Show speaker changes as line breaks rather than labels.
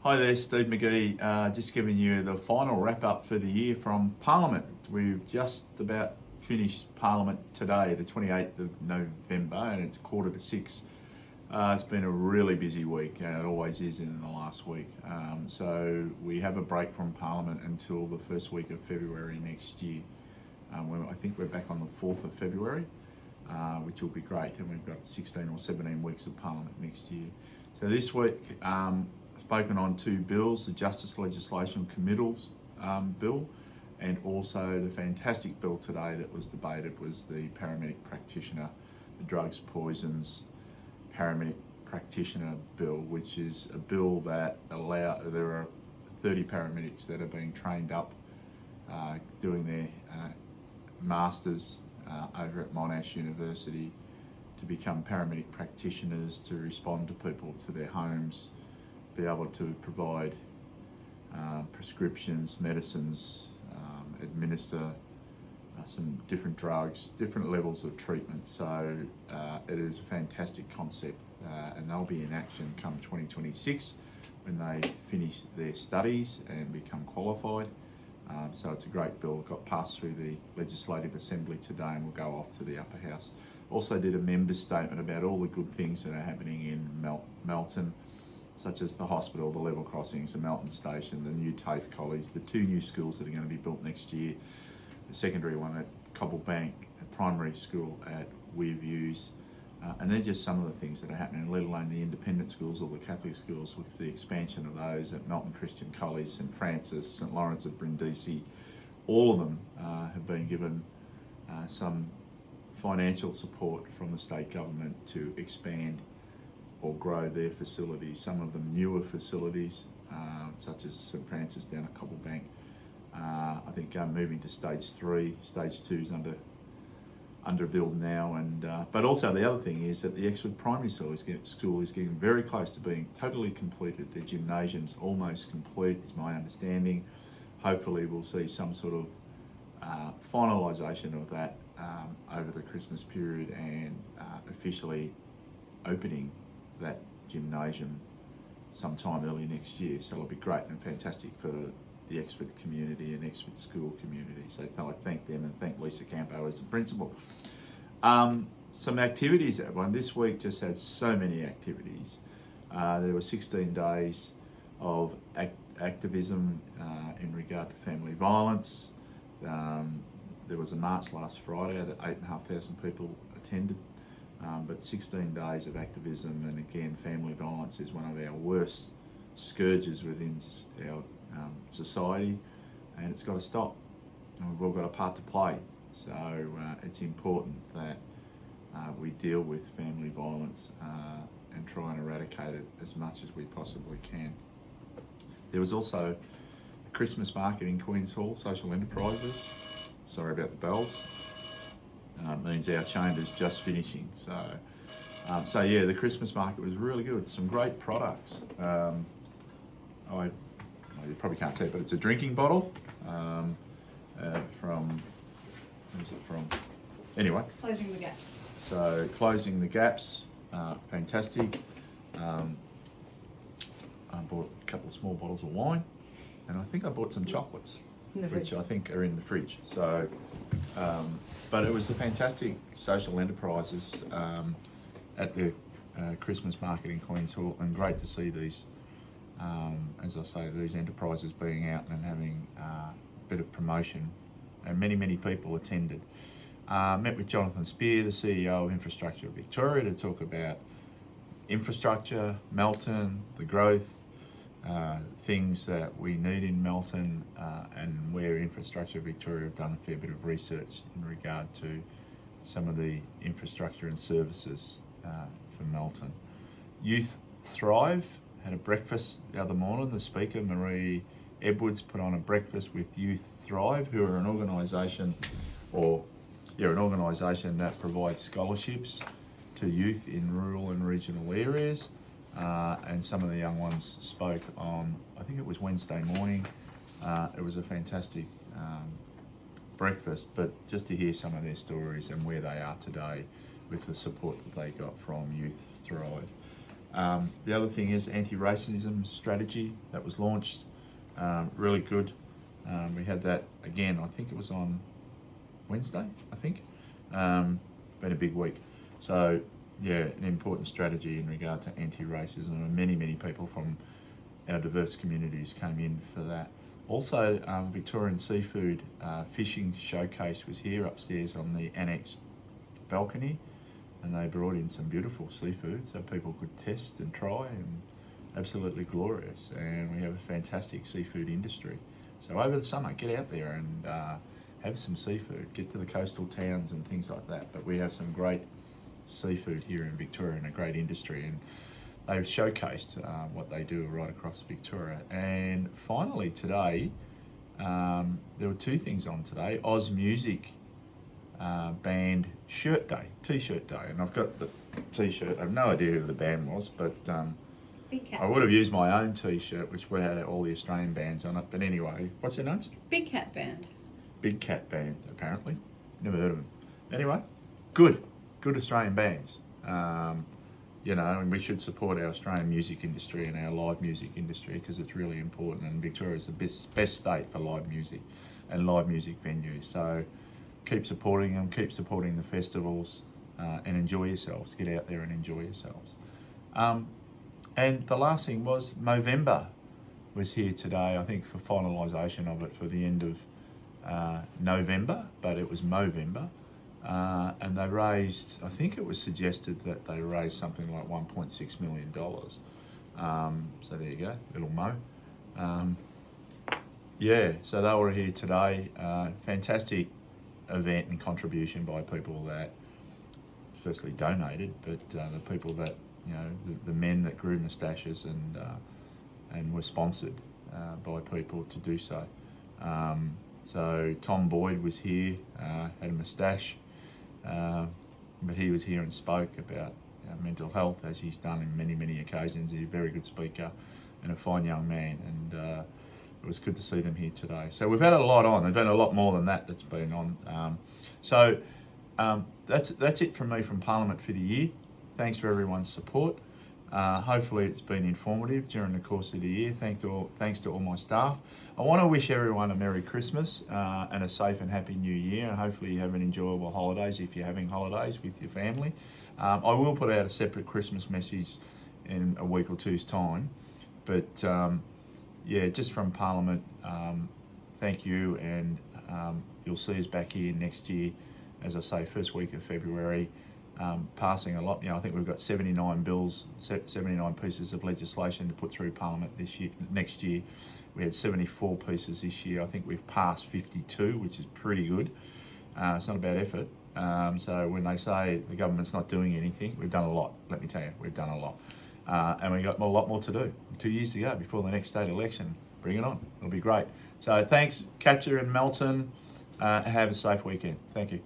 Hi there, Steve McGee. Just giving you the final wrap up for the year from Parliament. We've just about finished Parliament today, the 28th of November, and it's 5:45. It's been a really busy week, and it always is in the last week. So we have a break from Parliament until the first week of February next year. I think we're back on the 4th of February, which will be great, and we've got 16 or 17 weeks of Parliament next year. So this week, spoken on two bills, the Justice Legislation Committals bill, and also the fantastic bill today that was debated was the paramedic practitioner, the drugs, poisons, paramedic practitioner bill, which is a bill that there are 30 paramedics that are being trained up, doing their masters over at Monash University to become paramedic practitioners, to respond to people to their homes, be able to provide prescriptions, medicines, administer some different drugs, different levels of treatment. So it is a fantastic concept, and they'll be in action come 2026 when they finish their studies and become qualified. So it's a great bill. It got passed through the Legislative Assembly today and will go off to the Upper House. Also did a member's statement about all the good things that are happening in Melton, such as the hospital, the level crossings, the Melton station, the new TAFE college, the two new schools that are going to be built next year, the secondary one at Cobblebank, a primary school at Weirviews, and they're just some of the things that are happening, let alone the independent schools or the Catholic schools with the expansion of those at Melton Christian College, St Francis, St Lawrence at Brindisi. All of them have been given some financial support from the state government to expand or grow their facilities, some of them newer facilities, such as St Francis down at Cobblebank. I think moving to stage 3, stage 2 is under build now, and but also the other thing is that the Exford Primary School is getting very close to being totally completed. Their gymnasium's almost complete, is my understanding. Hopefully we'll see some sort of finalisation of that over the Christmas period, and officially opening that gymnasium sometime early next year. So it'll be great and fantastic for the Exford community and Exford school community. So I thank them and thank Lisa Campo as the principal. Some activities that one this week just had so many activities. There were 16 days of activism in regard to family violence. There was a march last Friday that 8,500 people attended. But 16 days of activism, and again, family violence is one of our worst scourges within our society, and it's got to stop. And we've all got a part to play. So it's important that we deal with family violence and try and eradicate it as much as we possibly can. There was also a Christmas market in Queen's Hall, social enterprises. Sorry about the bells. Means our chamber's just finishing. So yeah, the Christmas market was really good. Some great products. You probably can't see it, but it's a drinking bottle from, where's it from? Anyway.
Closing the Gap.
So Closing the Gaps, fantastic. I bought a couple of small bottles of wine, and I think I bought some chocolates, which I think are in the fridge. So, but it was a fantastic social enterprises at the Christmas market in Queen's Hall, and great to see these, as I say, these enterprises being out and having a bit of promotion, and many people attended. Met with Jonathan Spear, the CEO of Infrastructure Victoria, to talk about infrastructure, Melton, the growth, things that we need in Melton, and where Infrastructure Victoria have done a fair bit of research in regard to some of the infrastructure and services for Melton. Youth Thrive had a breakfast the other morning. The speaker, Marie Edwards, put on a breakfast with Youth Thrive, who are an organisation that provides scholarships to youth in rural and regional areas. And some of the young ones spoke on, I think it was Wednesday morning. It was a fantastic breakfast, but just to hear some of their stories and where they are today with the support that they got from Youth Thrive. The other thing is anti-racism strategy that was launched, really good. We had that again, I think it was on Wednesday, I think. Been a big week. So yeah, an important strategy in regard to anti-racism, and many people from our diverse communities came in for that. Also, Victorian Seafood Fishing Showcase was here upstairs on the annex balcony, and they brought in some beautiful seafood so people could test and try, and absolutely glorious. And we have a fantastic seafood industry. So over the summer, get out there and have some seafood, get to the coastal towns and things like that. But we have some great seafood here in Victoria and a great industry, and they've showcased what they do right across Victoria. And finally today, there were two things on today. Oz Music band shirt day, t-shirt day, and I've got the t-shirt. I have no idea who the band was, but I would have used my own t-shirt, which would have had all the Australian bands on it. But anyway, what's their names?
Big Cat Band.
Big Cat Band, apparently. Never heard of them. Anyway, good Australian bands. You know, and we should support our Australian music industry and our live music industry, because it's really important, and Victoria is the best state for live music and live music venues. So keep supporting them, keep supporting the festivals, and enjoy yourselves. Get out there and enjoy yourselves. And the last thing was Movember was here today, I think, for finalisation of it for the end of November, but it was Movember. And they raised, I think it was suggested that they raised something like $1.6 million. So there you go, little Mo. Yeah, so they were here today. Fantastic event and contribution by people that firstly donated, but the people that, you know, the men that grew moustaches and were sponsored by people to do so. So Tom Boyd was here, had a moustache, but he was here and spoke about mental health, as he's done in many occasions. He's a very good speaker and a fine young man, and it was good to see them here today. So we've had a lot on. There's been a lot more than that's been on. So that's it from me from Parliament for the year. Thanks for everyone's support. Hopefully it's been informative during the course of the year. Thanks to all my staff. I want to wish everyone a Merry Christmas and a safe and happy New Year. And hopefully you have an enjoyable holidays if you're having holidays with your family. I will put out a separate Christmas message in a week or two's time. But yeah, just from Parliament, thank you, and you'll see us back here next year, as I say, first week of February. Passing a lot, you know, I think we've got 79 bills, 79 pieces of legislation to put through Parliament this year. Next year, we had 74 pieces this year. I think we've passed 52, which is pretty good. It's not a bad effort. So when they say the government's not doing anything, we've done a lot. Let me tell you, we've done a lot. And we've got a lot more to do. 2 years to go before the next state election. Bring it on. It'll be great. So thanks, Catcher and Melton. Have a safe weekend. Thank you.